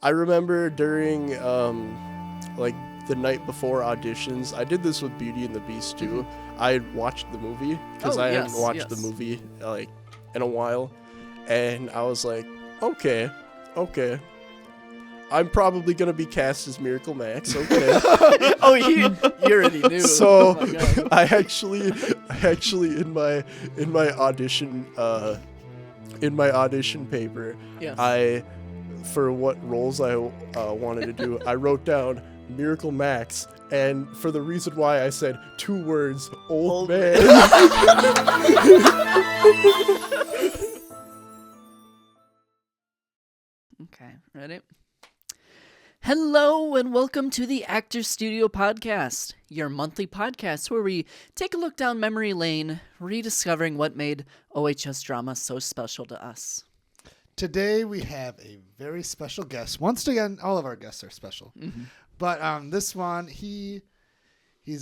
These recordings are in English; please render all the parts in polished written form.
I remember during like the night before auditions, I did this with Beauty and the Beast too. I had watched the movie because I hadn't watched the movie like in a while, and I was like, okay, I'm probably gonna be cast as Miracle Max. Okay. Oh, you already knew. So Oh my God. I actually in my audition paper, Yes. for what roles I wanted to do, I wrote down Miracle Max, and for the reason why I said 2 words, old man. Okay, ready? Hello and welcome to the Actor Studio Podcast, your monthly podcast where we take a look down memory lane, rediscovering what made OHS drama so special to us. Today we have a very special guest. Once again, all of our guests are special. Mm-hmm. But this one, he's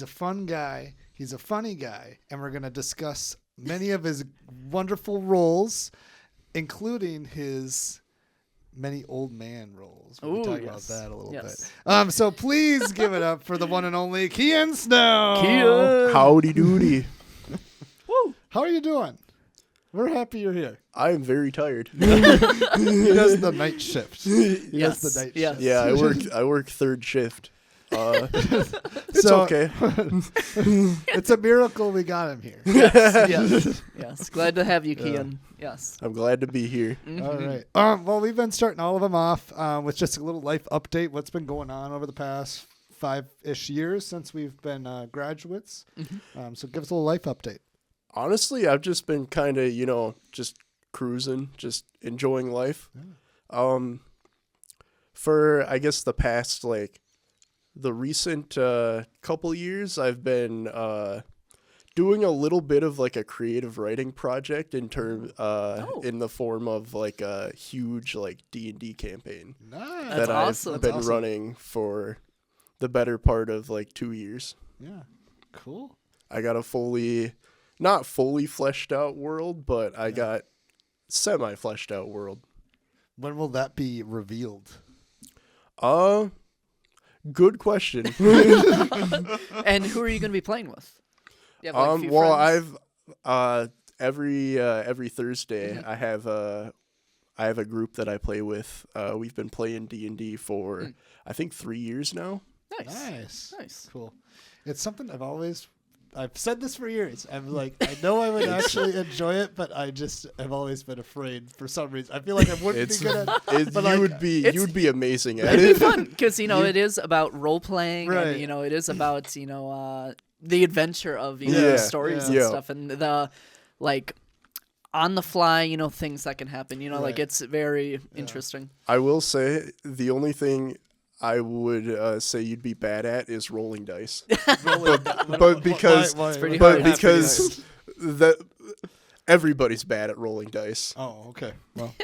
a fun guy. He's a funny guy. And we're going to discuss many of his wonderful roles, including his many old man roles. We'll talk about that a little bit. So please give it up for the one and only Cian Snow. Cian! Howdy doody. Woo! How are you doing? We're happy you're here. I am very tired. He does the night shift. He does the night shift. Yeah, I work third shift. It's So- okay. It's a miracle we got him here. Yes. Glad to have you, Cian. Yes. I'm glad to be here. Mm-hmm. All right. Well, we've been starting all of them off with just a little life update. What's been going on over the past 5-ish years since we've been graduates. Mm-hmm. So give us a little life update. Honestly, I've just been kind of, just cruising, just enjoying life. Yeah. For, I guess, the recent couple years, I've been doing a little bit of like a creative writing project in the form of like a huge like D&D campampign Nice. that awesome. I've That's been awesome. running for the better part of like 2 years. Yeah. Cool. I got a not fully fleshed out world, but I got semi fleshed out world. When will that be revealed? Good question. And who are you going to be playing with? You have, like, a few friends? I've every Thursday I have a group that I play with. We've been playing D&D for I think 3 years now. Nice. Cool. It's something I've said this for years. I'm like, I know I would actually enjoy it, but I just have always been afraid for some reason. I feel like I wouldn't be good at it. But you would be amazing at It'd it. be fun because it is about role playing, Right. and it is about the adventure of Yeah, stories yeah. and stuff, and the like on the fly things that can happen. Like Right. it's very interesting. I will say the only thing I would say you'd be bad at is rolling dice. But because It's pretty but hard. because everybody's bad at rolling dice. Oh, okay. Well,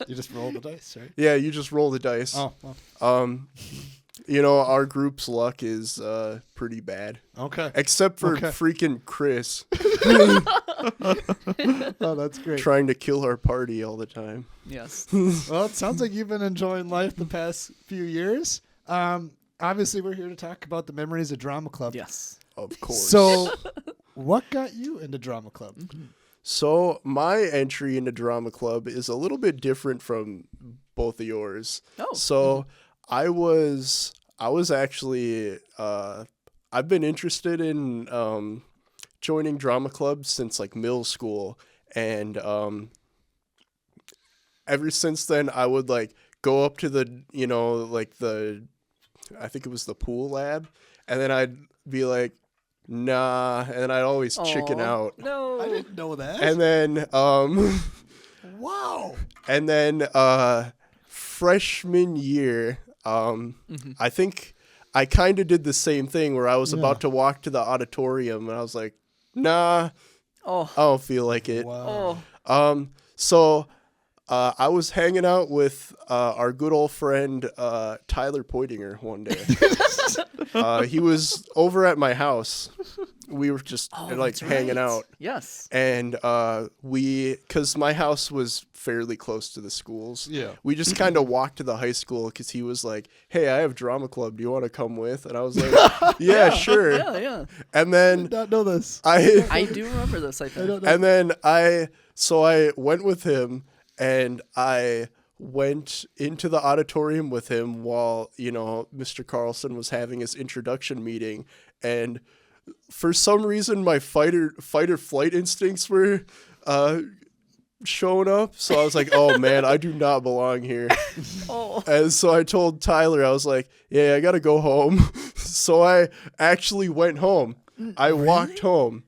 you just roll the dice, right? Yeah, you just roll the dice. Oh, well. Our group's luck is pretty bad. Okay. Except for Okay. freaking Chris Oh, that's great. trying to kill our party all the time. Yes. Well, it sounds like you've been enjoying life the past few years. Obviously, we're here to talk about the memories of Drama Club. Yes. Of course. So, what got you into Drama Club? So my entry into Drama Club is a little bit different from both of yours. Oh. So I was actually I've been interested in joining Drama Club since like middle school, and ever since then I would like go up to the I think it was the pool lab, and then I'd be like, nah, and then I'd always chicken Aw, out. No. I didn't know that. And then Wow. and then freshman year, I think I kind of did the same thing where I was about to walk to the auditorium and I was like, nah, Oh. I don't feel like it. Wow. Oh. So I was hanging out with our good old friend Tyler Poitinger one day. He was over at my house, we were just Oh, like that's hanging right. out. Yes. And because my house was fairly close to the schools, Yeah. we just kind of walked to the high school because he was like, "Hey, I have drama club. Do you want to come with?" And I was like, "Yeah, sure." Yeah, yeah. And I then did not know this. I do remember this, I I think. don't know. and then I went with him, and I went into the auditorium with him while Mr. Carlson was having his introduction meeting, and for some reason my fight or flight instincts were showing up. So I was like, oh man, I do not belong here. Oh. And so I told Tyler, I was like, yeah, I gotta go home. So I actually went home. I walked home.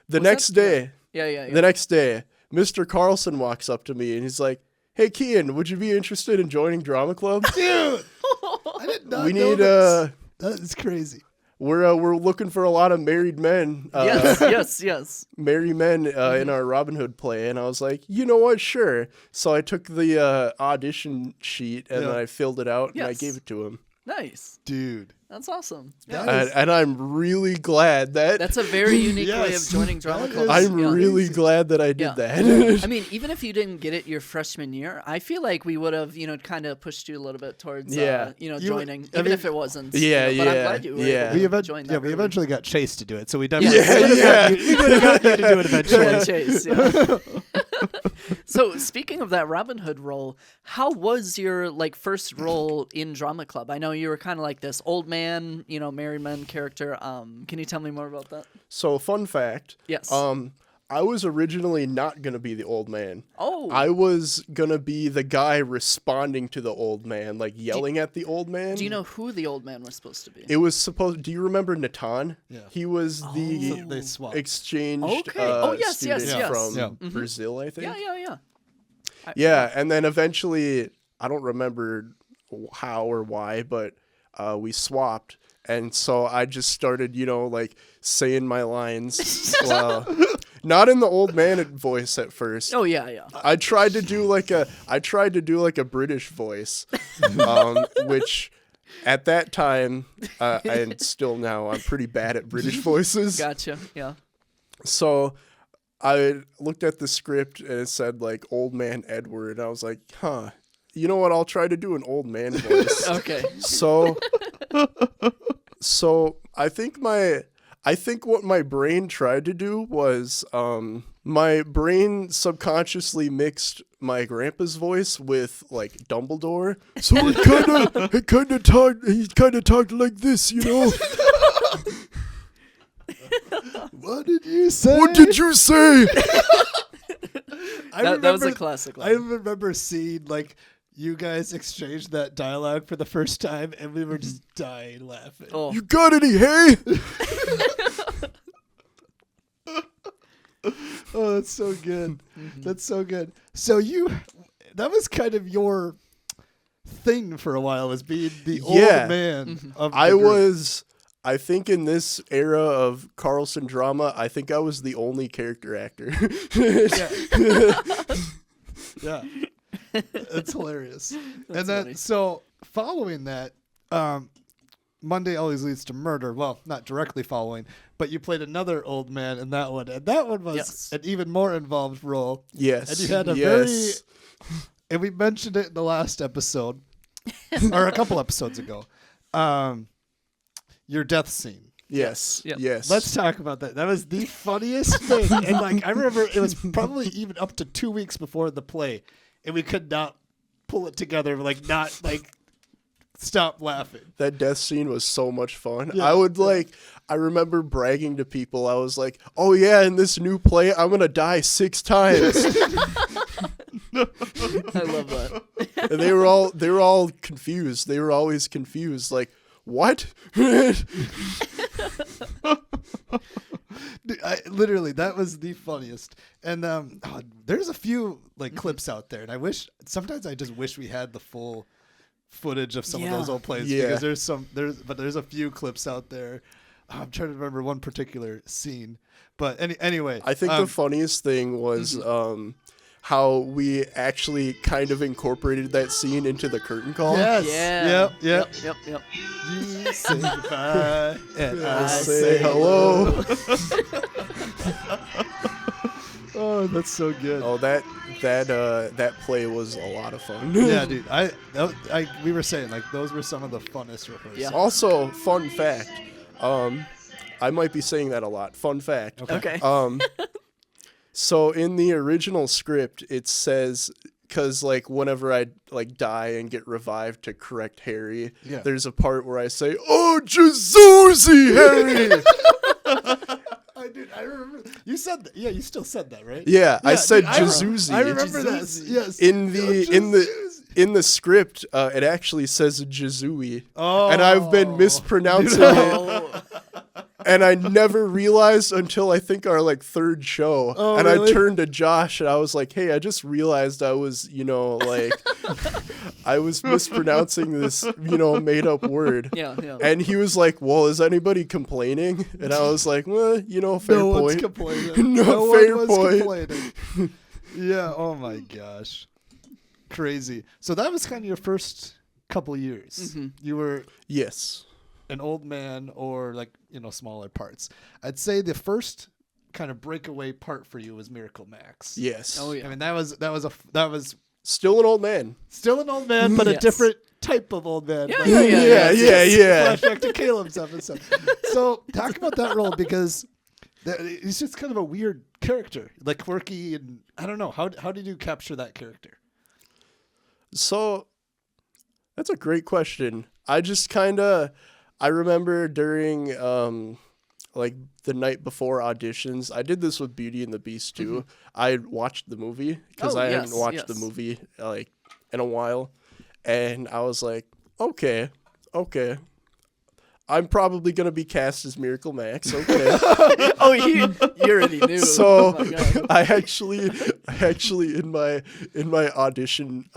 The next day, Yeah. the next day, Mr. Carlson walks up to me and he's like, "Hey, Cian, would you be interested in joining drama club? Dude, I did not We know need this. That is crazy. we're looking for a lot of married men, Yes. married men in our Robin Hood play." And I was like, you know what, sure. So I took the audition sheet and Yeah. I filled it out and I Yes. gave it to him. Nice. Dude. That's awesome. Yeah. That is- And I'm really glad that That's a very unique way of Yes. joining drama That clubs. is- I'm Yeah. really glad that I did Yeah. that. I mean, even if you didn't get it your freshman year, I feel like we would have, kind of pushed you a little bit towards, Yeah. joining, I even mean- if it wasn't. Yeah, But I'm yeah, glad you were yeah. able We to join that. we early. eventually got Chase to do it, so we definitely Yeah. we would have got you to do it eventually. Yeah, Chase. Yeah. So speaking of that Robin Hood role, how was your first role in drama club? I know you were kind of like this old man, married man character. Can you tell me more about that? So fun fact. Yes. I was originally not gonna be the old man. Oh. I was gonna be the guy responding to the old man, like yelling at the old man. Do you know who the old man was supposed to be? It was supposed. Do you remember Natan? Yeah. He was So the they swapped. exchange Okay. Oh, yes, student yes, yes. from Yeah. Brazil, I think. Yeah. Yeah, and then eventually, I don't remember how or why, but we swapped. And so I just started, saying my lines. Not in the old man voice at first. Oh yeah. I tried to do like a British voice, which at that time, and still now, I'm pretty bad at British voices. Gotcha. Yeah. So I looked at the script and it said like Old Man Edward. And I was like, huh, you know what? I'll try to do an old man voice. Okay. So I think what my brain tried to do was my brain subconsciously mixed my grandpa's voice with like Dumbledore. So he kind of talked like this, What did you say? What did you say? That was a classic I line. remember seeing you guys exchange that dialogue for the first time, and we were just dying laughing. Oh. You got any hay? Oh, that's so good. That's so good. So that was kind of your thing for a while, was being the old Yeah. man of the I group. was, I think in this era of Carlson drama, I think I was the only character actor. Yeah. It's hilarious. And then, funny. so following that, Monday Always Leads to Murder. Well, not directly following, but you played another old man in that one. And that one was Yes. an even more involved role. Yes. And you had a yes. and we mentioned it in the last episode, or a couple episodes ago, your death scene. Yes. Yep. Yes. Let's talk about that. That was the funniest thing. And I remember it was probably even up to 2 weeks before the play, and we could not pull it together, not stop laughing. That death scene was so much fun. Yeah. I remember bragging to people. I was like, "Oh yeah, in this new play, I'm gonna die 6 times." I love that. And they were all confused. They were always confused. Like, what? Literally, that was the funniest. And there's a few clips out there, and sometimes I just wish we had the full footage of some of those old plays, Yeah. because there's a few clips out there. I'm trying to remember one particular scene, but anyway, I think the funniest thing was how we actually kind of incorporated that scene into the curtain call. Yes. Yeah. Yep. You say goodbye and I Say hello. Oh, that's so good. Oh, that play was a lot of fun. Yeah, dude. We were saying like those were some of the funnest rehearsals. Yeah. Also, fun fact. I might be saying that a lot. Fun fact. Okay. So in the original script, it says, because like whenever I like die and get revived to correct Harry, Yeah. there's a part where I say, "Oh, Jazoozy, Harry." I remember you said that. Yeah, you still said that, right? Yeah, I said dude, Jazoozy. I remember that. Yes. In the script, it actually says Jazooey, Oh. and I've been mispronouncing it. Oh. And I never realized until I think our like third show. Oh, and really? I turned to Josh and I was like, "Hey, I just realized I was, like I was mispronouncing this, made up word." Yeah. And he was like, "Well, is anybody complaining?" And I was like, "Well, fair No one's point." complaining. No, one fair was point. complaining. Yeah. Oh my gosh. Crazy. So that was kind of your first couple years. Mm-hmm. You were Yes. an old man or like smaller parts. I'd say the first kind of breakaway part for you was Miracle Max. Yes. Oh yeah. I mean that was Still an old man. still an old man, but a Yes. different type of old man. Yeah, Like, Yeah. Flashback to Caleb's episode. So talk about that role because he's just kind of a weird character, like quirky, and I don't know how did you capture that character? So that's a great question. I remember during like the night before auditions, I did this with Beauty and the Beast too. I watched the movie because Oh, I yes, hadn't watched the yes. movie like in a while, and I was like, okay, I'm probably gonna be cast as Miracle Max. Okay. Oh, you already knew. So Oh my God. I actually in my audition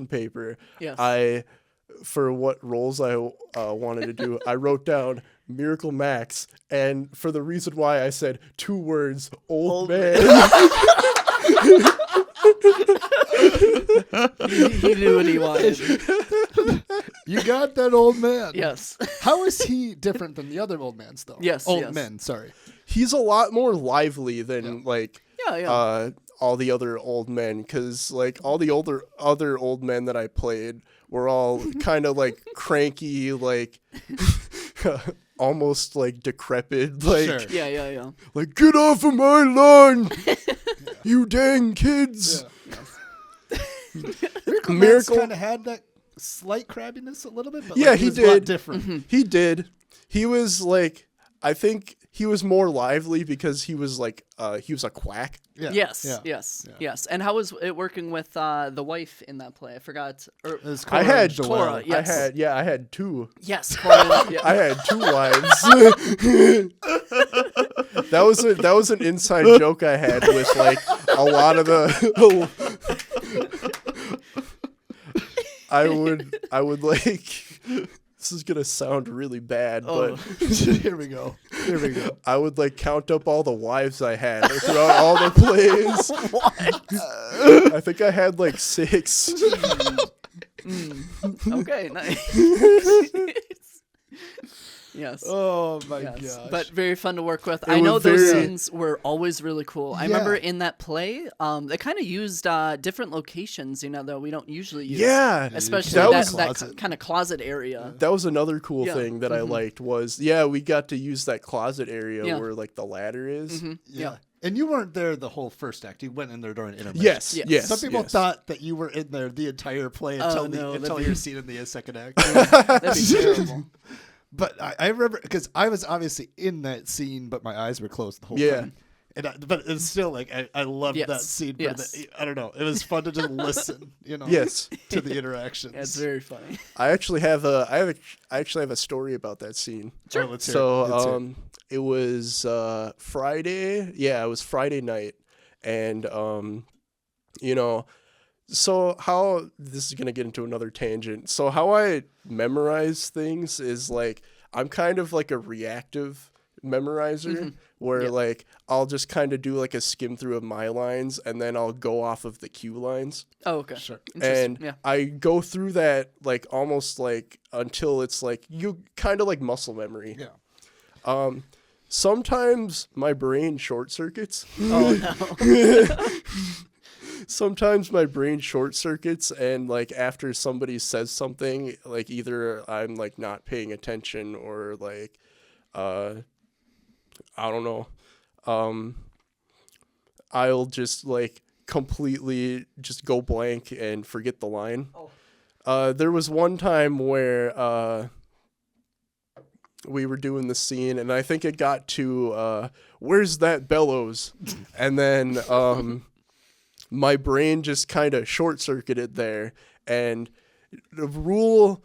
paper, Yes. for what roles I wanted to do, I wrote down Miracle Max, and for the reason why I said 2 words, old man. he knew what he wanted. You got that old man. Yes. How is he different than the other old mans though? Yes, Old yes. men, sorry. He's a lot more lively than like Yeah. all the other old men, because like all the other old men that I played were all kind of like cranky, like almost like decrepit, like Sure. Yeah. like get off of my lawn, you dang kids. Miracle kind of had that slight crabbiness a little bit, but Yeah, like, he was a lot did. different. He did. He was like, I think he was more lively because he was like, he was a quack. Yeah. Yes. Yeah. Yes. Yeah. Yes. And how was it working with the wife in that play? I forgot. It was I had Joelle. Cora, yes. I had 2. Yes. Cora, yeah. I had 2 wives. That was an inside joke I had with like a lot of the. I would like. This is gonna sound really bad, Oh. but Here we go. I would like count up all the wives I had throughout all the plays. I think I had like 6. Okay. Nice. Yes. Oh my Yes, gosh. but very fun to work with. It I know was those very- scenes were always really cool. I Yeah. remember in that play, they kind of used different locations, that we don't usually use. Yeah, Especially that that, was that kind of closet area. that was another cool Yeah. thing that I liked was we got to use that closet area Yeah. where like the ladder is. Yeah. And you weren't there the whole first act. You went in there during intermission. Yes, Yes. yes. Some people yes. thought that you were in there the entire play until, no, until that'd you're be- seen in the second act. That'd be terrible. But I remember because I was obviously in that scene, but my eyes were closed the whole Yeah. time. And but it's still like I loved that Yes, scene. For yes. I don't know. It was fun to just listen, Yes. to the interactions. Yeah, it's very funny. I actually have a story about that scene. Sure. Let's hear So it. Let's hear it. it was Friday. Yeah, it was Friday night, and so how this is gonna get into another tangent. So how I memorize things is like I'm kind of like a reactive memorizer where like I'll just kind of do like a skim through of my lines and then I'll go off of the cue lines. Oh, okay. Sure. And I go through that like almost like until it's like you kind of like muscle memory. Yeah. Sometimes my brain short circuits. Oh no. Sometimes my brain short circuits and like after somebody says something, like either I'm like not paying attention or like I don't know. I'll just like completely just go blank and forget the line. There was one time where we were doing the scene and I think it got to where's that bellows? And then my brain just kind of short circuited there, and the rule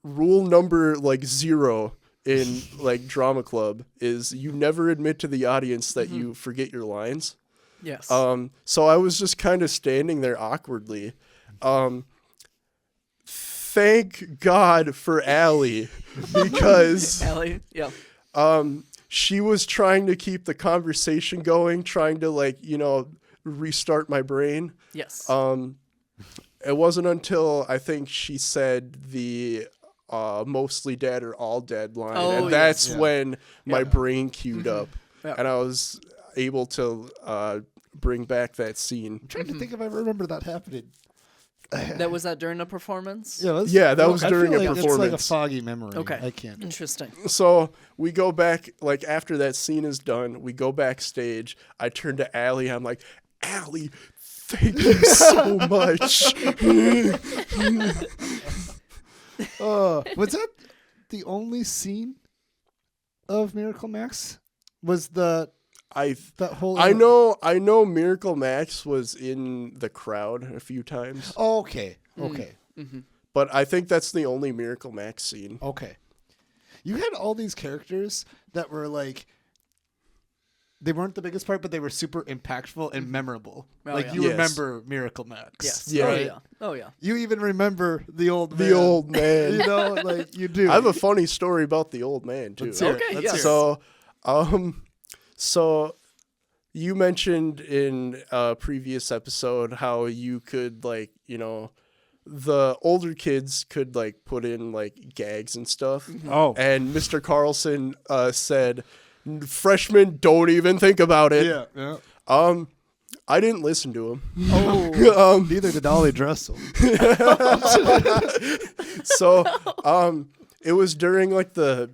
number like 0 in like drama club is you never admit to the audience that you forget your lines. Yes. So I was just kind of standing there awkwardly. Thank God for Allie, because Allie, yeah. she was trying to keep the conversation going, trying to like, restart my brain. Yes. It wasn't until I think she said the mostly dead or all dead line, and that's when my brain queued up, and I was able to bring back that scene. I'm trying to think if I remember that happening. Was that during a performance? That was during a performance. It's like a foggy memory. Okay. I can't. Interesting. So we go back, like after that scene is done, we go backstage. I turn to Allie. I'm like, Allie, thank you so much. Was that the only scene of Miracle Max? Was that whole? I know Miracle Max was in the crowd a few times. Oh, okay. Mm-hmm. But I think that's the only Miracle Max scene. Okay. You had all these characters that were like, they weren't the biggest part, but they were super impactful and memorable. You remember Miracle Max. Yes. Yeah. Oh, yeah. Oh, yeah. You even remember the old man. The old man. Like you do. I have a funny story about the old man too. Let's hear it. Okay, yes. So you mentioned in a previous episode how you could like, the older kids could like put in like gags and stuff. Oh. And Mr. Carlson said, freshmen, don't even think about it. Yeah. I didn't listen to him. Oh. Neither did Ollie Dressel. So it was during like the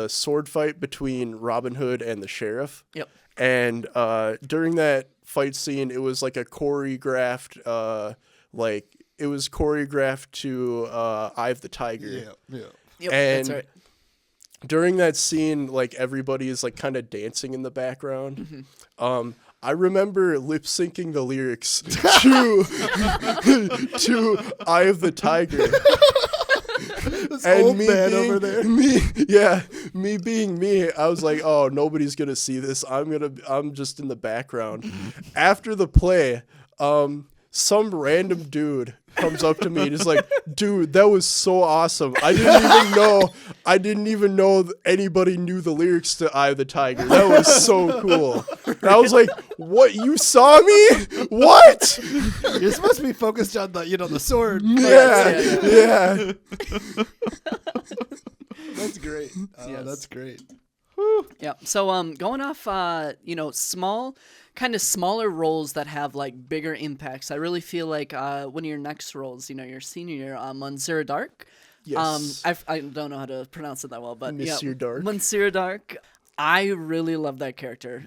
sword fight between Robin Hood and the sheriff. Yep. And during that fight scene, it was like a choreographed, to Eye of the Tiger. Yeah. Yep, And that's right. during that scene, like everybody is like kind of dancing in the background. I remember lip syncing the lyrics to Eye of the Tiger. This old man over there. Me being me, I was like, oh, nobody's gonna see this. I'm just in the background. After the play, some random dude comes up to me and is like, dude, that was so awesome. I didn't even know anybody knew the lyrics to Eye of the Tiger. That was so cool. And I was like, what, you saw me? What? You're supposed to be focused on the sword. Yeah. That's great. Yes. That's great. Yeah. So going off smaller roles that have like bigger impacts. I really feel like one of your next roles, your senior year, Monsieur Dark. Yes. I don't know how to pronounce it that well, but Monsieur Dark. Monsieur Dark. I really love that character.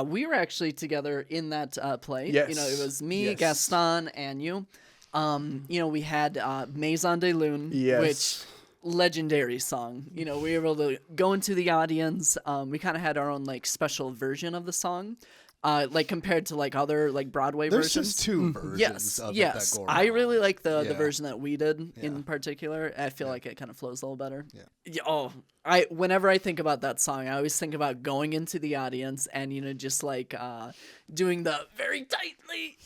We were actually together in that play. Yes. It was me, Yes. Gaston, and you. We had Maison de Lune, Yes. which legendary song. We were able to go into the audience. We kind of had our own like special version of the song. like compared to like other like Broadway There's versions? just two versions Yes, of yes. it that go I around. really like the Yeah. version that we did Yeah. in particular. I feel like it kind of flows a little better. Yeah. Oh, whenever I think about that song, I always think about going into the audience and just like doing the very tightly,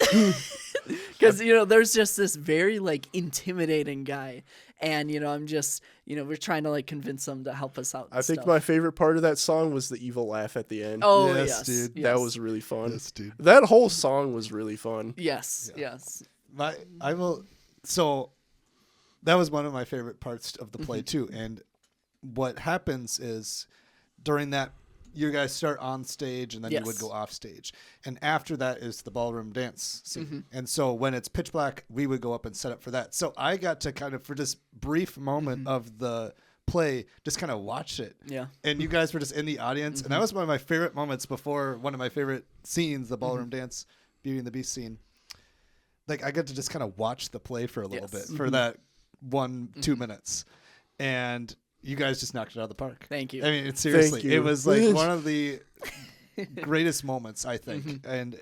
because there's just this very like intimidating guy, and I'm just we're trying to like convince him to help us out. And I think stuff. my favorite part of that song was the evil laugh at the end. Oh Yes, yes, dude. yes. That was really fun. Yes, dude. That whole song was really fun. yes, yes. I will. So that was one of my favorite parts of the play too. And what happens is during that, you guys start on stage and then you would Yes. go off stage, and after that is the ballroom dance scene. And so when it's pitch black, we would go up and set up for that. So I got to kind of, for this brief moment of the play, just kind of watch it. Yeah. And you guys were just in the audience, and that was one of my favorite moments before one of my favorite scenes, the ballroom dance, Beauty and the Beast scene. Like I got to just kind of watch the play for a little bit for that 1-2 minutes, and you guys just knocked it out of the park. Thank you. I mean, seriously, you. it was like one of the greatest moments, I think. And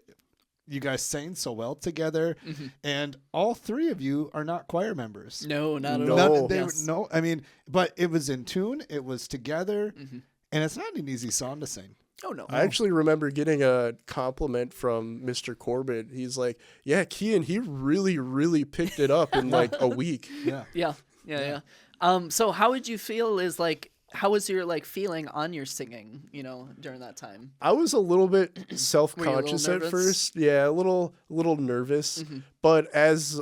you guys sang so well together, and all three of you are not choir members. No, not at No. all. They no, I mean, but it was in tune. It was together, and it's not an easy song to sing. Oh no. I actually remember getting a compliment from Mr. Corbett. He's like, "Yeah, Cian, he really, really picked it up in like a week." Yeah. Yeah. So how would you feel how was your like feeling on your singing, during that time? I was a little bit self-conscious at nervous? first. Yeah, a little nervous. But as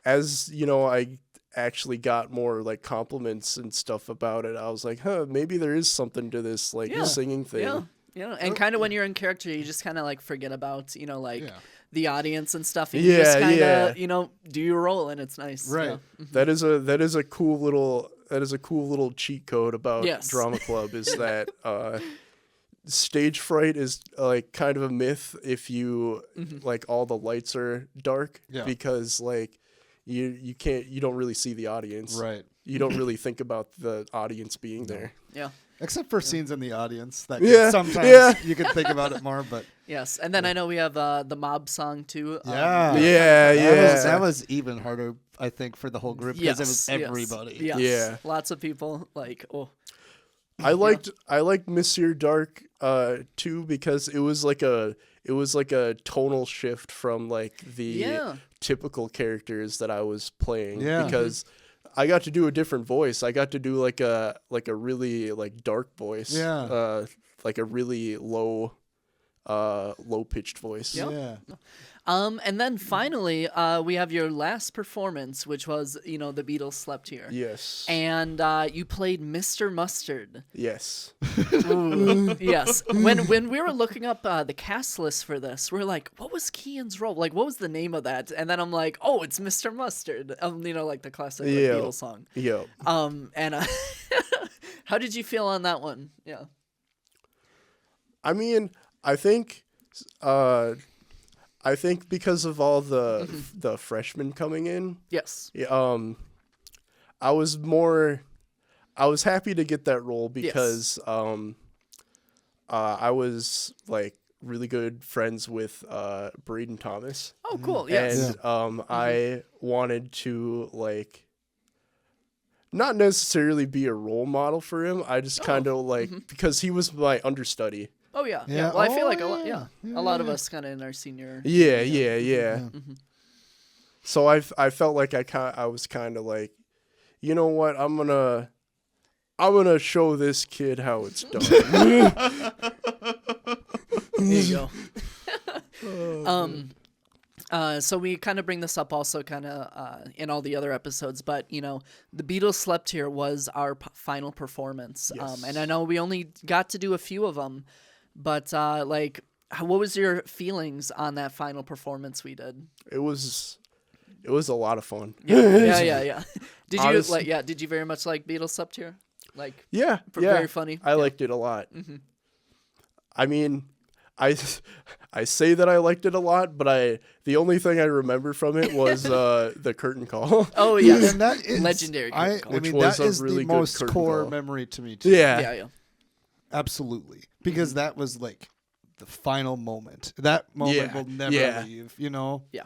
I actually got more like compliments and stuff about it, I was like, maybe there is something to this like singing thing. Yeah. And kind of when you're in character, you just kind of like forget about, Yeah. the audience and stuff. And you just Yeah, kind yeah. of, do your role, and it's nice. Right. Yeah. That is a cool little cheat code about Yes. Drama Club is that stage fright is like kind of a myth if you like all the lights are dark because like you don't really see the audience. Right. You don't really think about the audience being there. Yeah. Except for scenes in the audience that Yeah. sometimes you can think about it more, but Yes. And then I know we have the mob song too. yeah. That was even harder, I think, for the whole group because it was everybody. Yes. Yeah. Lots of people like, I liked Monsieur Dark too because it was like a tonal shift from like the typical characters that I was playing because I got to do a different voice. I got to do like a really like dark voice. Yeah. Like a really low pitched voice. Yeah. And then finally, we have your last performance, which was, the Beatles Slept Here. Yes. And you played Mr. Mustard. Yes. Ooh, yes. When we were looking up the cast list for this, we were like, what was Cian's role? Like, what was the name of that? And then I'm like, oh, it's Mr. Mustard. Like the classic like, Beatles song. Yeah. And how did you feel on that one? Yeah. I mean, I think because of all the freshmen coming in, Yes. I was happy to get that role because I was like really good friends with Braden Thomas. Oh, cool. Yes. And I wanted to like not necessarily be a role model for him. I just kind of like because he was my understudy. Oh yeah. Yeah. Well, I feel Oh, like yeah. a lot of us kind of in our senior. Yeah. So I felt like I was kind of like, you know what? I'm gonna show this kid how it's done. There you go. So we kind of bring this up also kind of in all the other episodes, but the Beatles Slept Here was our final performance. Yes. And I know we only got to do a few of them, but what was your feelings on that final performance we did? It was a lot of fun. Yeah. Did Honestly- you did you very much like Beatles Slept Here? Like Yeah. very funny. I liked it a lot. I mean, I say that I liked it a lot, but the only thing I remember from it was the curtain call. Oh yes, And that is legendary. I curtain call. Which mean, was that a is really the good most curtain core call. memory to me too. Yeah. Yeah. Absolutely. Because that was like the final moment. That moment Yeah, will never yeah. leave. You know. Yeah.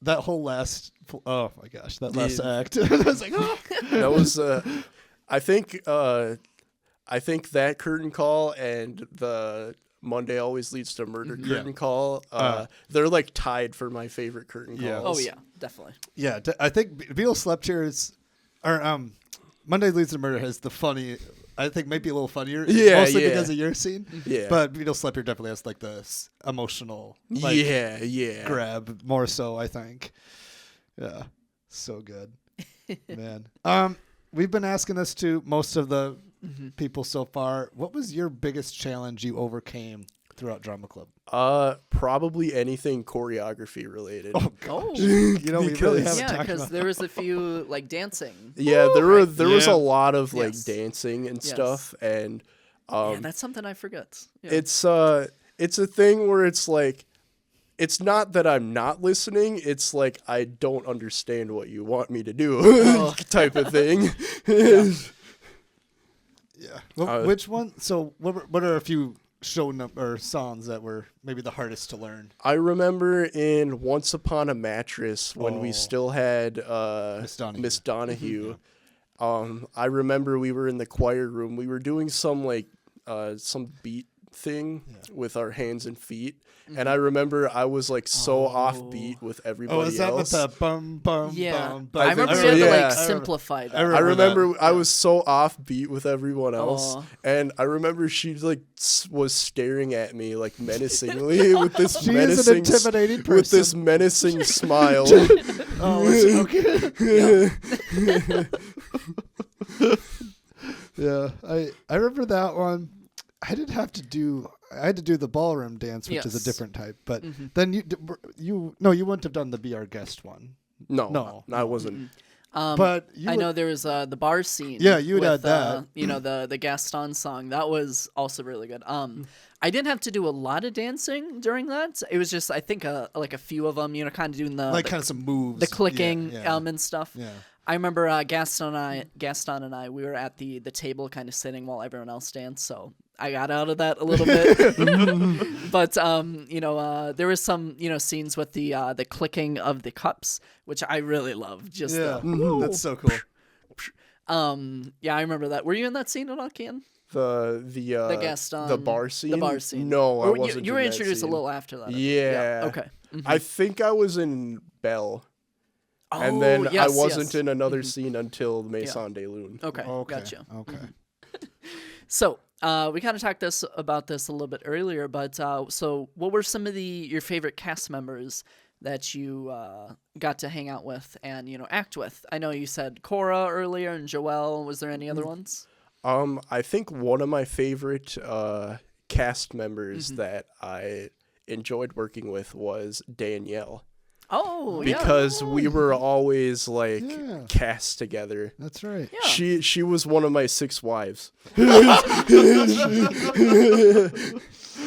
That whole last. Oh my gosh, that last Yeah. act. I was like, oh. That was I think that curtain call and the Monday always leads to murder curtain call. They're like tied for my favorite curtain Yeah. calls. Oh yeah, definitely. Yeah, I think Beatles Slept Here is, or Monday Leads to Murder has the funny. I think maybe a little funnier, mostly because of your scene. Yeah. But Beatles Slept Here definitely has like the emotional, like, yeah. grab more so. I think. Yeah, so good, man. We've been asking this to most of the people so far. What was your biggest challenge you overcame throughout Drama Club? Probably anything choreography related. Oh, Oh. you know, we really Because- haven't Yeah, talked because about. there was a few like dancing. Yeah, there was Yeah. a lot of like Yes. dancing and Yes. stuff, and Yeah, that's something I forget. Yeah. it's a thing where it's like, it's not that I'm not listening, it's like I don't understand what you want me to do, type of thing. Yeah. Well, which one? So, what are a few or songs that were maybe the hardest to learn? I remember in Once Upon a Mattress when we Oh. still had Miss Donahue. I remember we were in the choir room. We were doing some like some beat thing with our hands and feet. And I remember I was like so offbeat with everybody Oh, is that else. with the bum bum yeah. bum? bum? I remember so, you had to yeah. like simplify that. I remember I was so offbeat with everyone else, Aw. and I remember she like was staring at me like menacingly with this She is an menacing intimidating person. with this menacing smile. Oh, okay. Yeah, I remember that one. I had to do the ballroom dance, which is a Yes. different type. But then you wouldn't have done the Be Our Guest one. No, I wasn't. But you I know there was the bar scene. Yeah, you would with, add that. You know, the Gaston song. That was also really good. I didn't have to do a lot of dancing during that. It was just, I think, like a few of them, you know, kind of doing like kind of some moves, the clicking yeah. and stuff. Yeah. I remember Gaston and I, we were at the table kind of sitting while everyone else danced, so I got out of that a little bit. But you know, there was some, you know, scenes with the clicking of the cups, which I really loved. Just Yeah, the, that's so cool. yeah, I remember that. Were you in that scene at all, Cian? The Gaston, the bar scene. The bar scene. No, I Or wasn't. You were in that introduced scene. a little after that. I think. Yeah. Okay. I think I was in Belle, Oh, and then I yes, wasn't yes. in another scene until Maison de Lune. Okay, Okay. gotcha. Okay. So we kind of talked about this a little bit earlier, but so what were some of your favorite cast members that you got to hang out with and, you know, act with? I know you said Cora earlier and Joelle. Was there any other ones? I think one of my favorite cast members that I enjoyed working with was Danielle. Oh, yeah. Because we were always like Yeah. cast together. That's right. Yeah. She was one of my 6 wives.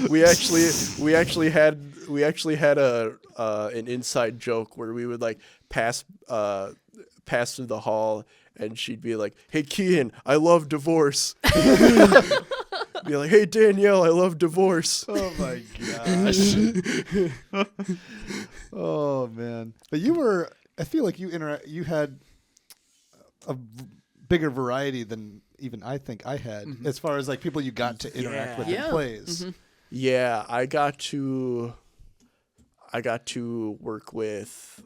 we actually had an inside joke where we would like pass through the hall and she'd be like, "Hey Cian, I love divorce." Be like, "Hey Danielle, I love divorce." Oh my gosh. Oh man. But I feel like you had a bigger variety than even I think I had as far as like people you got to interact with Yeah. in plays. Yeah, I got to work with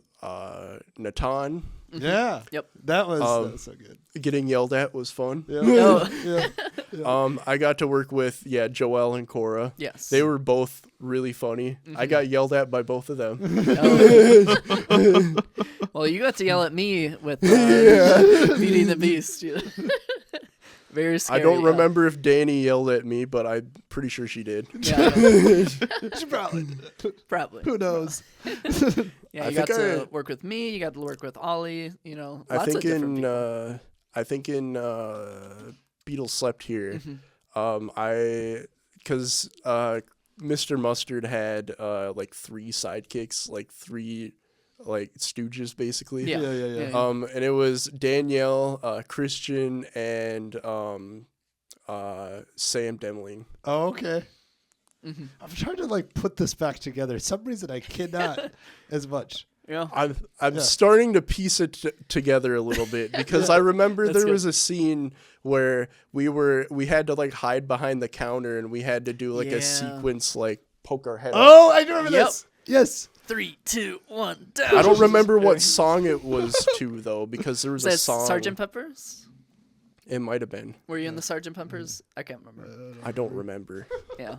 Natan. Yeah. Yep. That was so good. Getting yelled at was fun. Yeah. Oh. Yeah. I got to work with Joelle and Cora. Yes. They were both really funny. I got yelled at by both of them. Oh. Well, you got to yell at me with Beauty and the Beast. You know? Very scary. I don't yeah. remember if Danny yelled at me, but I'm pretty sure she did. Yeah, I know. She probably. Probably. Who knows? Yeah, I you got think to work with me. You got to work with Ollie. You know, I lots think of different people. I think in Beatles Slept Here, because Mr. Mustard had like 3 sidekicks, like 3 like stooges basically. Yeah. Yeah. And it was Danielle, Christian, and Sam Demling. Oh, okay. I'm trying to like put this back together. For some reason I cannot as much. Yeah. I'm starting to piece it together a little bit because I remember there was a scene where we had to like hide behind the counter and we had to do like a sequence like poke our head up. Oh, I remember this. Yes. 3, 2, 1, down. I don't remember what song it was to though because there was a song. Sergeant Pepper's? It might have been. Were you in the Sergeant Pepper's? I can't remember. I don't remember. Yeah.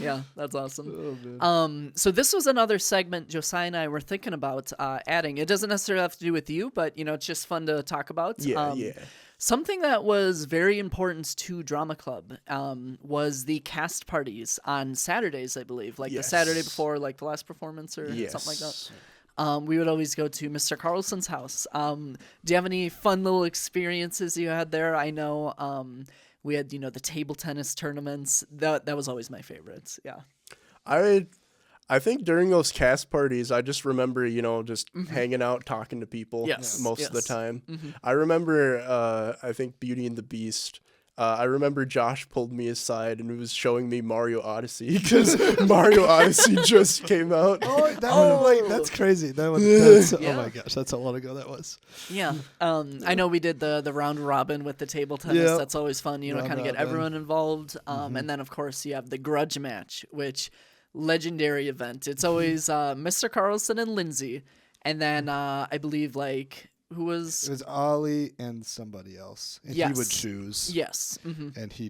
Yeah, that's awesome. So this was another segment Josiah and I were thinking about adding. It doesn't necessarily have to do with you, but it's just fun to talk about. Yeah. Something that was very important to Drama Club was the cast parties on Saturdays, I believe, like the Saturday before, like the last performance or something like that. We would always go to Mr. Carlson's house. Do you have any fun little experiences you had there? I know we had, the table tennis tournaments. That was always my favorite. Yeah. I think during those cast parties, I just remember, just hanging out, talking to people most of the time. I remember, I think Beauty and the Beast. I remember Josh pulled me aside and was showing me Mario Odyssey because Mario Odyssey just came out. Oh, that's crazy. That's, oh my gosh, that's how long ago that was. Yeah. I know we did the round robin with the table tennis. Yep. That's always fun, kind of get everyone involved. And then, of course, you have the grudge match, which legendary event. It's always Mr. Carlson and Lindsay. And then I believe, who was... It was Ollie and somebody else. And he would choose. Yes. Mm-hmm. And he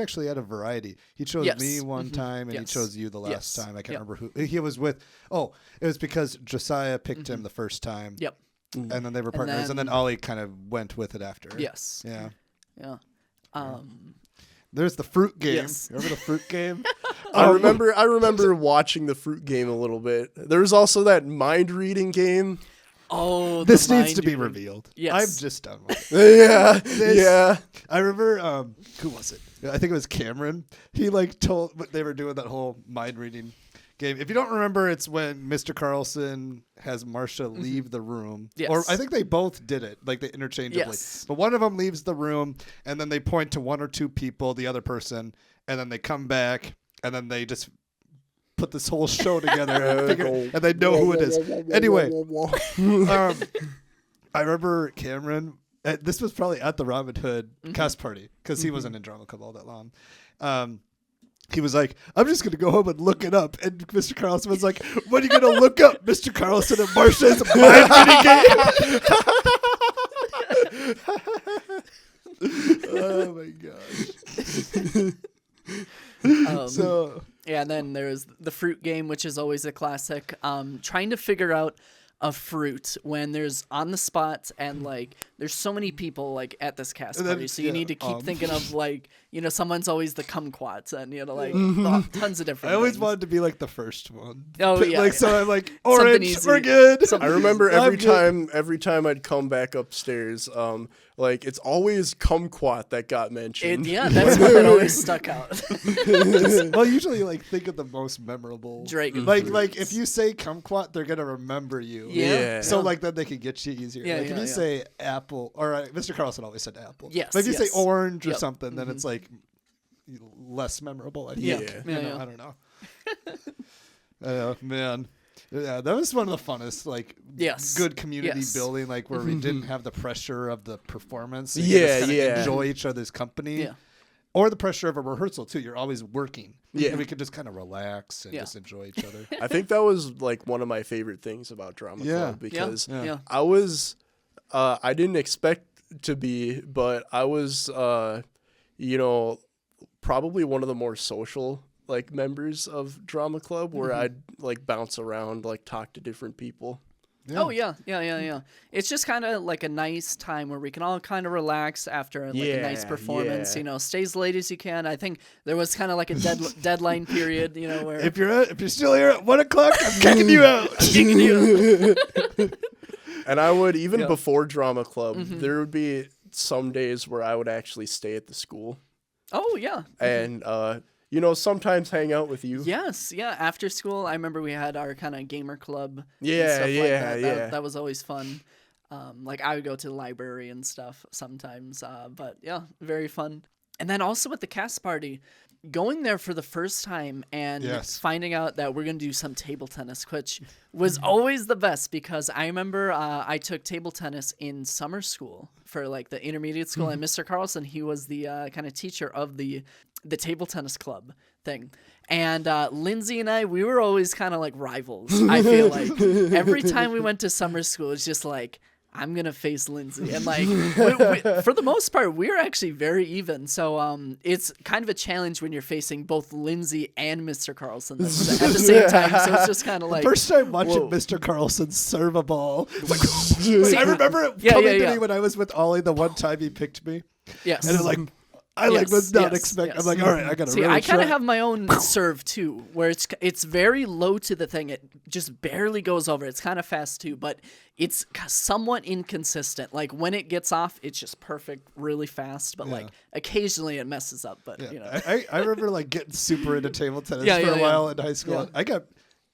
actually had a variety. He chose me one time, and he chose you the last time. I can't remember who. He was with... Oh, it was because Josiah picked him the first time. Yep. And then they were partners, and then Ollie kind of went with it after. Yes. Yeah. Yeah. There's the fruit game. Yes. Remember the fruit game? I remember watching the fruit game a little bit. There was also that mind reading game. Oh, this needs to be revealed. Yes. I'm just done with it. Yeah. I remember, who was it? I think it was Cameron. He told what they were doing that whole mind reading game. If you don't remember, it's when Mr. Carlson has Marcia leave the room. Yes. Or I think they both did it, they interchangeably. Yes. But one of them leaves the room, and then they point to one or two people, the other person, and then they come back, and then they just put this whole show together and they know who it is. Anyway, I remember Cameron. This was probably at the Robin Hood cast party because he wasn't in Drama Club all that long. He was like, I'm just going to go home and look it up. And Mr. Carlson was like, what are you going to look up? Mr. Carlson and Marcia's mind reading game. Oh, my gosh. Yeah, and then there's the fruit game, which is always a classic. Trying to figure out a fruit when there's on the spot and there's so many people at this cast party, so you need to keep thinking of someone's always the kumquats and tons of different. I always things. wanted to be the first one. Oh yeah, so I'm orange, we're good. I remember every time I'd come back upstairs, it's always kumquat that got mentioned. That's what that always stuck out. Well, usually think of the most memorable dragon. If you say kumquat, they're gonna remember you. Yeah. So then they can get you easier. If you say apple, or Mr. Carlson always said apple. Yes. But if you say orange or something, then it's less memorable. I think. Yeah. I don't know. Oh man. Yeah, that was one of the funnest, good community building, where we didn't have the pressure of the performance. And enjoy each other's company. Yeah. Or the pressure of a rehearsal, too. You're always working. Yeah. And we could just kind of relax and just enjoy each other. I think that was, one of my favorite things about Drama Club because I was, I didn't expect to be, but I was, probably one of the more social members of Drama Club where I'd bounce around, talk to different people. Yeah. Oh yeah. It's just kind of a nice time where we can all kind of relax after a nice performance. Stay as late as you can. I think there was kind of a deadline period. Where if you're still here at 1 o'clock, I'm kicking you out. And I would before Drama Club, there would be some days where I would actually stay at the school. Oh yeah. And sometimes hang out with you. Yes, yeah. After school, I remember we had our kind of gamer club. Yeah. That was always fun. I would go to the library and stuff sometimes. But yeah, very fun. And then also with the cast party, going there for the first time and Yes. finding out that we're going to do some table tennis, which was always the best because I remember I took table tennis in summer school for like the intermediate school, and Mr. Carlson, he was the kind of teacher of the table tennis club thing. And Lindsay and I, we were always kind of like rivals, I feel like. Every time we went to summer school, it's just like, I'm going to face Lindsay. And like, for the most part, we're actually very even. So it's kind of a challenge when you're facing both Lindsay and Mr. Carlson at the same time. So it's just kind of like. First time watching whoa. Mr. Carlson serve a ball. I remember it coming to me when I was with Ollie the one time he picked me. Yes. And it was like, I like was not expecting. I'm like, all right, I gotta. See, really I kind of try. have my own serve too, where it's very low to the thing. It just barely goes over. It's kind of fast too, but it's somewhat inconsistent. Like when it gets off, it's just perfect, really fast. But like occasionally it messes up. But you know, I remember like getting super into table tennis Yeah, for a yeah, while in high school. Yeah.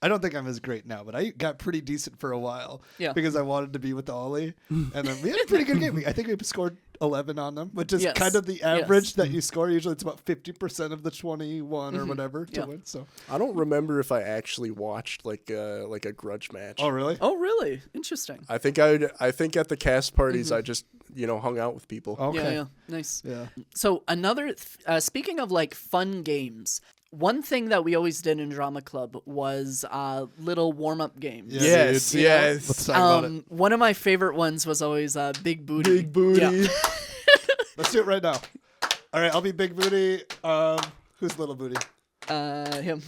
I don't think I'm as great now, but I got pretty decent for a while Yeah. because I wanted to be with Ollie. And then we had a pretty good game. I think we scored 11 on them, which is Yes. kind of the average Yes. that you score. Usually it's about 50% of the 21 or whatever to Yeah. win. So. I don't remember if I actually watched like a grudge match. Oh, really? oh really? Interesting. I think at the cast parties I just hung out with people. Okay. Yeah, nice. Yeah. So another, speaking of like fun games, one thing that we always did in drama club was little warm up games. Yes, dude. yes. Let's talk about it. One of my favorite ones was always Big Booty. Big booty. Yeah. Let's do it right now. All right, I'll be Big Booty. Who's Little Booty? Him.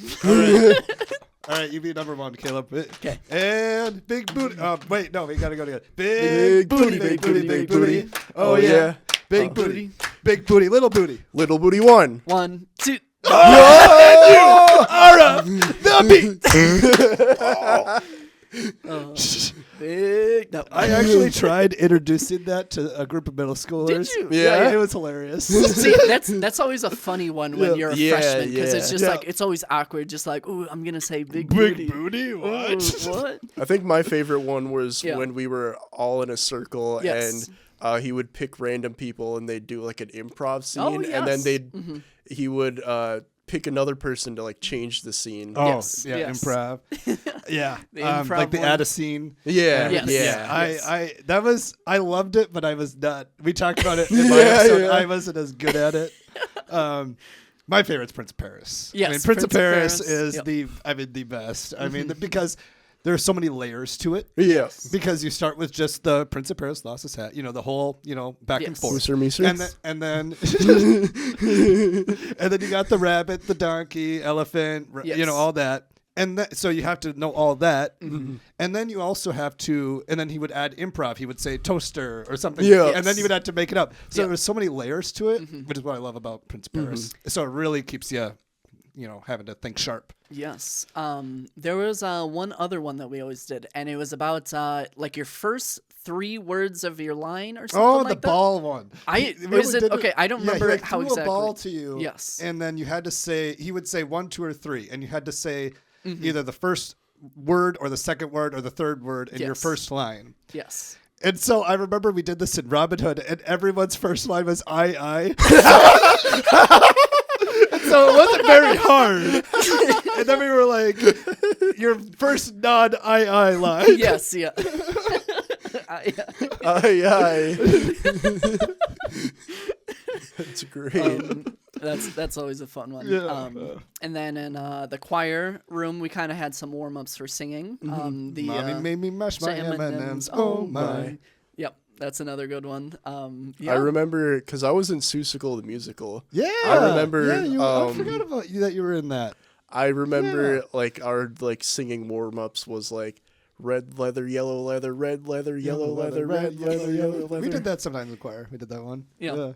All right, you be number one, Caleb. Okay. And Big Booty. Wait, no, we gotta go together. Big booty, big booty, big booty. Oh, yeah. Big booty. Big Booty, Little Booty. Little booty one. 1, 2. Oh, Ara, the Big. No. I actually tried introducing that to a group of middle schoolers. Did you? Yeah. It was hilarious. See, that's always a funny one when you're a Yeah, freshman because it's yeah. just Yeah. like it's always awkward. Just like, ooh, I'm gonna say Big Booty. Big Booty? Ooh, What? what? I think my favorite one was Yeah. when we were all in a circle Yes. and he would pick random people and they'd do like an improv scene Oh, and then yes. he would pick another person to like change the scene. Oh, Yes, yeah, yes. improv. Yeah. The improv like the one. add a scene. Yeah, Yes. yeah. Yes. I loved it, but I was not. We talked about it in my episode. I wasn't as good at it. My favorite's Prince of Paris. Yes, I mean, Prince of Paris Paris. is Yep. the best. I mean, because there are so many layers to it. Yeah. Because you start with just the Prince of Paris lost his hat, the whole, back and Yes. forth. Mooser, meeser. And then and then you got the rabbit, the donkey, elephant, Yes. all that. And so you have to know all that. Mm-hmm. And then you also have to, and then he would add improv. He would say toaster or something. Yeah. And then you would have to make it up. So Yeah. there's so many layers to it, Mm-hmm. which is what I love about Prince of Paris. So it really keeps you, having to think sharp. Yes. There was one other one that we always did, and it was about like your first 3 words of your line or something Oh, like the that. ball one. Was it okay? I don't Yeah, remember he how threw exactly. a ball to you. Yes. And then you had to say, he would say 1, 2, or 3, and you had to say Mm-hmm. either the first word or the second word or the third word in your Yes. first line. Yes. And so I remember we did this in Robin Hood, and everyone's first line was I. So it wasn't very hard. And then we were like, your first non-I line. Yes. Yeah. Yeah. Aye. That's great. That's always a fun one. Yeah. And then in the choir room, we kind of had some warm ups for singing. The Mommy made me mash my say M&Ms. Oh my. Yep, that's another good one. Yeah. I remember because I was in Seussical the musical. Yeah. I remember, I forgot about you that you were in that. I remember like our like singing warm ups was like red leather, yellow leather, red leather, yellow leather, red leather, yellow leather. We did that sometimes in the choir. We did that one. Yeah.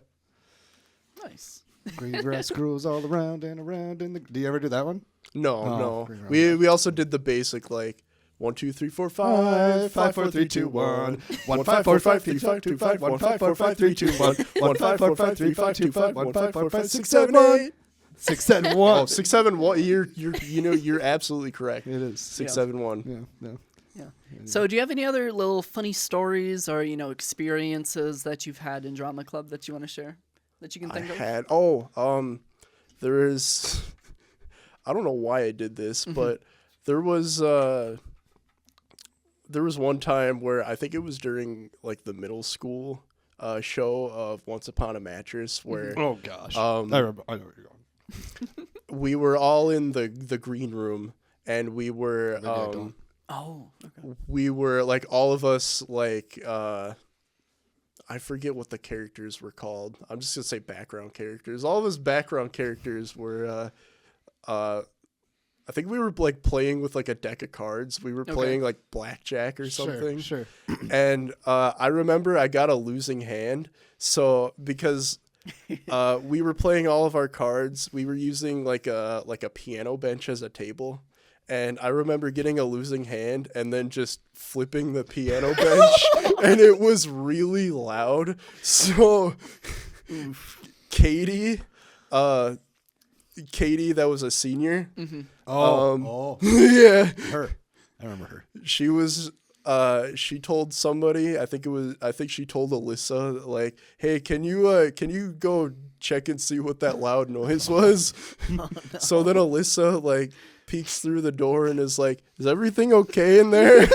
Nice. Green grass grows all around and around. Do you ever do that one? No, Oh, no. green round. We also did the basic like 1, 2, 3, 4, 5, 5, 4, 3, 2, 1, 1, 5, 4, 5, 3, 5, 2, 5, 1, 5, 4, 5, 3, 2, 1, 1, 5, 4, 5, 3, 5, 2, 5, 1, 5, 4, 5, 6, 7, 8. 6, 7, 1. Oh, 6, 7, 1. You're absolutely correct. It is. 6, Yeah. 7, 1. Yeah. Yeah. So, do you have any other little funny stories or experiences that you've had in drama club that you want to share that you can I think of? had there is I don't know why I did this, but there was one time where I think it was during like the middle school show of Once Upon a Mattress where Oh gosh. I know where you're going. we were all in the green room and we were we were like all of us like I forget what the characters were called. I'm just gonna say background characters. All of us background characters were I think we were like playing with like a deck of cards. We were playing like blackjack or something. Sure. And I remember I got a losing hand. So because we were playing all of our cards, we were using like a piano bench as a table. And I remember getting a losing hand and then just flipping the piano bench, and it was really loud. So Katie, that was a senior. Yeah, Her. I remember her. she was. She told somebody. I think she told Alyssa, like, "Hey, can you go check and see what that loud noise was?" No. So then Alyssa like peeks through the door and is like, "Is everything okay in there?"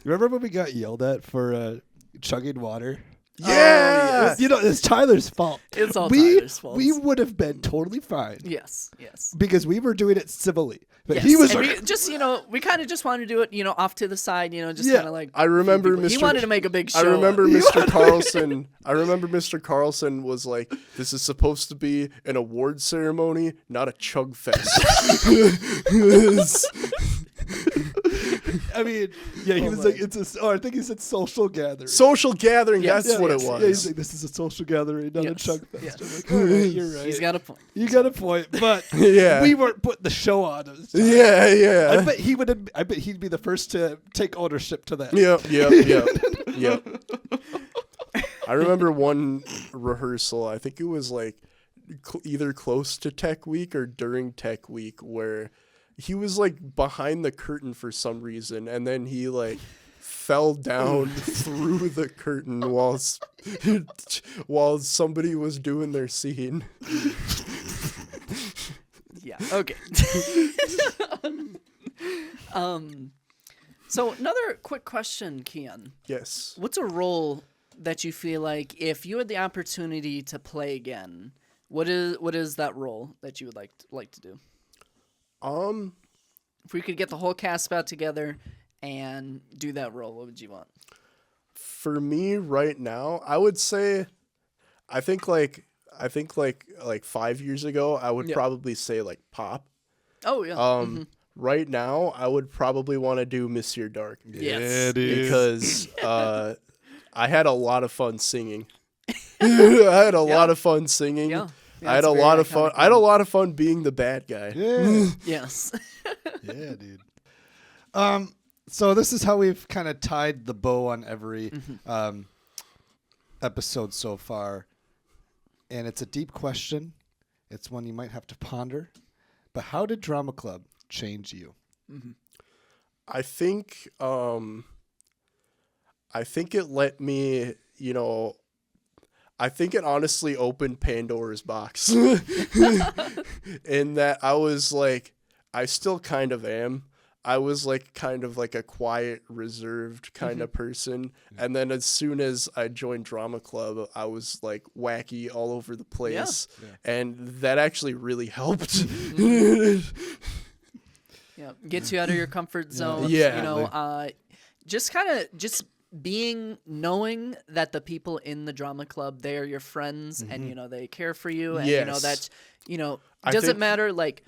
Remember when we got yelled at for chugging water? Yeah. yes. You know, it's Tyler's fault. It's all Tyler's fault. We would have been totally fine. Yes. Because we were doing it civilly. But Yes. he was And like, we just, we kind of just wanted to do it, off to the side, just Yeah. kind of like. I remember He Mr. wanted to make a big show. I remember of it. Mr. Carlson. I remember Mr. Carlson was like, "This is supposed to be an award ceremony, not a chug fest." I mean, yeah, he Oh was my. like, I think he said social gathering. Social gathering. Yes. That's what it Yes. was. Yeah, he's like, this is a social gathering, not a Yes. chug fest. Yes. I'm like, all right, you're right. He's got a point. You got a point, but Yeah. we weren't putting the show on. It was just- Yeah. I bet he'd be the first to take ownership to that. Yep. I remember one rehearsal. I think it was like either close to Tech Week or during Tech Week, where he was like behind the curtain for some reason, and then he like fell down through the curtain while somebody was doing their scene. Yeah. Okay. So another quick question, Cian. Yes. What's a role that you feel like if you had the opportunity to play again, what is that role that you would like to do? If we could get the whole cast back together and do that role, what would you want? For me right now, I would say, I think like 5 years ago, I would probably say like Pop. Oh yeah. Right now, I would probably want to do Monsieur Dark. Yes. Yeah, dude. Because I had a lot of fun singing. I had a lot of fun singing. Yeah. I had a lot of fun. I had a lot of fun being the bad guy. Yeah. Yes. Yeah, dude. So this is how we've kind of tied the bow on every episode so far. And it's a deep question. It's one you might have to ponder. But how did Drama Club change you? I think it let me, I think it honestly opened Pandora's box. In that I was like, I still kind of am. I was like kind of like a quiet, reserved kind of person. And then as soon as I joined Drama Club, I was like wacky all over the place. Yeah. And that actually really helped. Yeah. Gets you out of your comfort zone. Yeah. Just knowing that the people in the drama club, they are your friends and, they care for you. And, Yes. that, I doesn't think- matter, like,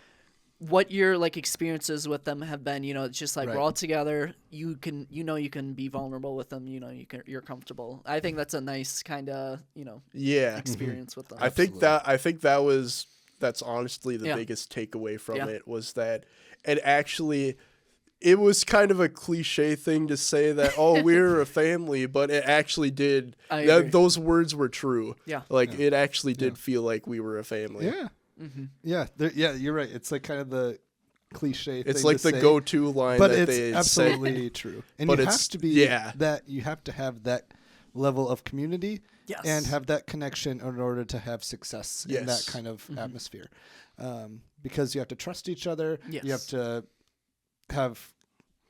what your, like, experiences with them have been, it's just like, Right. we're all together. You can be vulnerable with them. You're comfortable. I think that's a nice kind of, Yeah. experience with them. I think that's honestly the biggest takeaway from it was that it was kind of a cliche thing to say that, oh, we're a family, but it actually did. I agree. Those words were true. Yeah. It actually did feel like we were a family. Yeah. Yeah. You're right. It's like kind of the cliche It's thing like to the say, go-to line but that it's they absolutely true. And But you it's- have to be yeah. that. You have to have that level of community Yes. and have that connection in order to have success in that Yes. kind of atmosphere. Because you have to trust each other. Yes. You have to have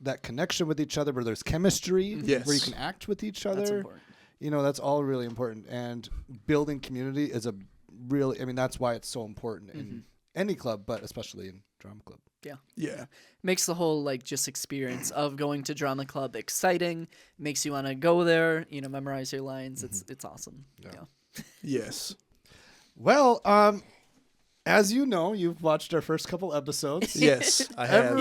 that connection with each other where there's chemistry, Yes. where you can act with each other. That's important. That's all really important. And building community is that's why it's so important in any club, but especially in drama club. Yeah. Makes the whole like just experience of going to drama club exciting. Makes you want to go there. Memorize your lines. It's awesome. Yeah. Yes. Well, as you know, you've watched our first couple episodes. Yes. I have.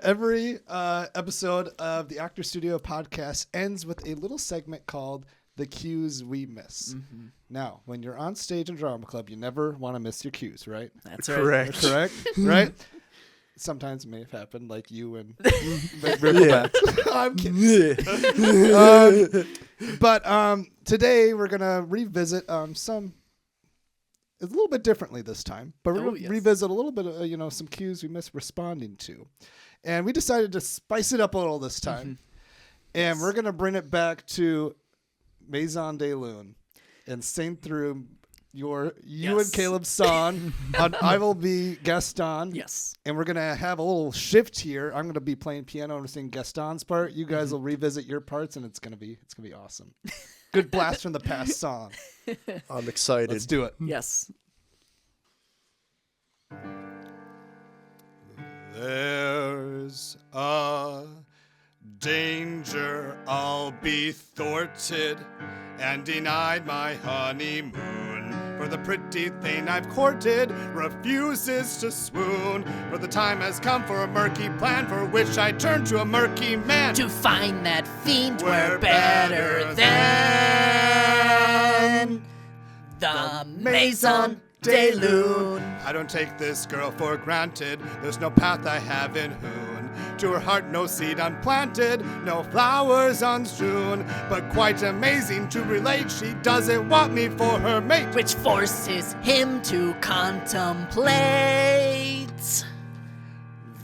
Every episode of the Actor Studio podcast ends with a little segment called The Cues We Miss. Now, when you're on stage in drama club, you never want to miss your cues, right? That's right. Correct. Correct? Right? Sometimes it may have happened, like you and Rickleback. I'm kidding. But today we're going to revisit some... It's a little bit differently this time, but we're going to revisit a little bit of, some cues we missed responding to. And we decided to spice it up a little this time. And we're going to bring it back to Maison de Lune and sing through you and Caleb's song on I Will Be Gaston. Yes. And we're going to have a little shift here. I'm going to be playing piano and singing Gaston's part. You guys will revisit your parts, and it's going to be awesome. Good blast from the past song. I'm excited. Let's do it. Yes. There's a danger I'll be thwarted and denied my honeymoon. For the pretty thing I've courted refuses to swoon. For the time has come for a murky plan for which I turn to a murky man. To find that fiend We're we're better than the Maison de Lune. I don't take this girl for granted. There's no path I haven't hewn. To her heart no seed unplanted, no flowers unstrewn. But quite amazing to relate, she doesn't want me for her mate. Which forces him to contemplate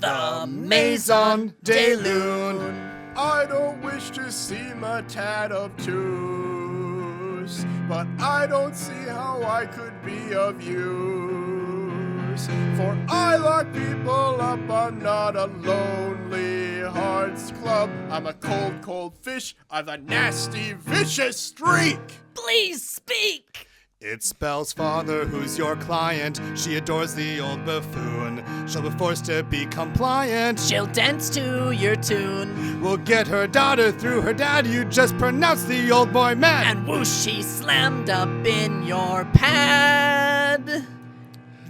the Maison de Lune. I don't wish to seem a tad obtuse, but I don't see how I could be of use. For I lock people up, I'm not a lonely hearts club. I'm a cold, cold fish, I've a nasty, vicious streak. Please speak. It's Belle's father who's your client. She adores the old buffoon. She'll be forced to be compliant. She'll dance to your tune. We'll get her daughter through her dad. You just pronounce the old boy mad. And whoosh, she slammed up in your pad.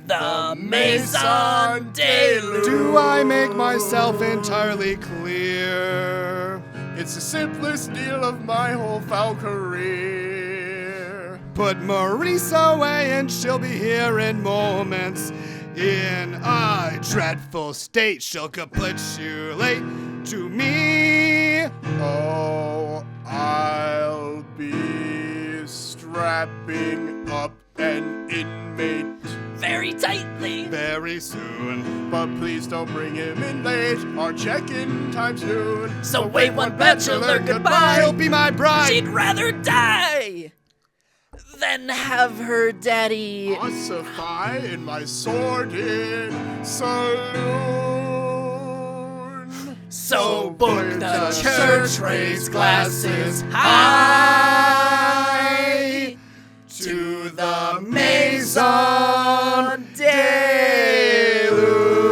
The Maison de Lune. Do I make myself entirely clear? It's the simplest deal of my whole foul career. Put Maurice away and she'll be here in moments. In a dreadful state, she'll capitulate to me. Oh, I'll be strapping up an inmate Very tightly. Very soon. but please don't bring him in late. Our check-in time's noon. So wait one bachelor goodbye. She'll be my bride. She'd rather die than have her daddy. Ossify in my sordid saloon. So book please the just church, raise glasses high to the Maison de Lune.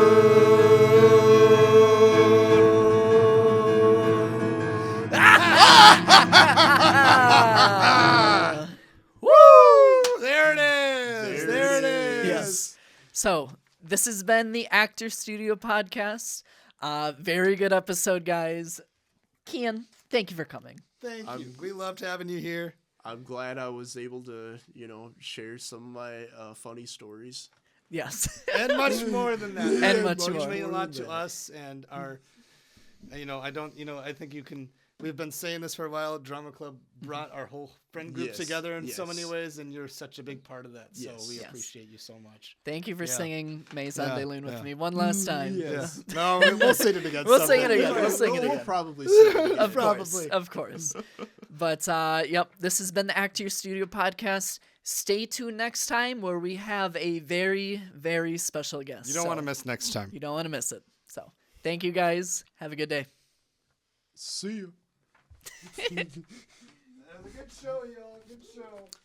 Woo! There it is. There it is. Yes. So this has been the Actor Studio podcast. Very good episode, guys. Cian, thank you for coming. Thank you. We loved having you here. I'm glad I was able to, share some of my funny stories. Yes. And much more than that. And much Which more. mean a lot to us and our, I think you can, we've been saying this for a while. Drama Club brought our whole friend group Yes, together in so yes. many ways, and you're such a big part of that. So Yes. we Yes. appreciate you so much. Thank you for Yeah. singing Maison Yeah, de Lune with yeah. me one last time. Yes. Yeah. No, we'll sing it again. We'll sing someday. it again. We'll sing it We'll again. probably sing it again. Of course. Probably. Of course. But yep, this has been the Act Your Studio podcast. Stay tuned next time where we have a very, very special guest. You don't want to miss next time. You don't want to miss it. So thank you guys. Have a good day. See you. That was a good show, y'all. Good show.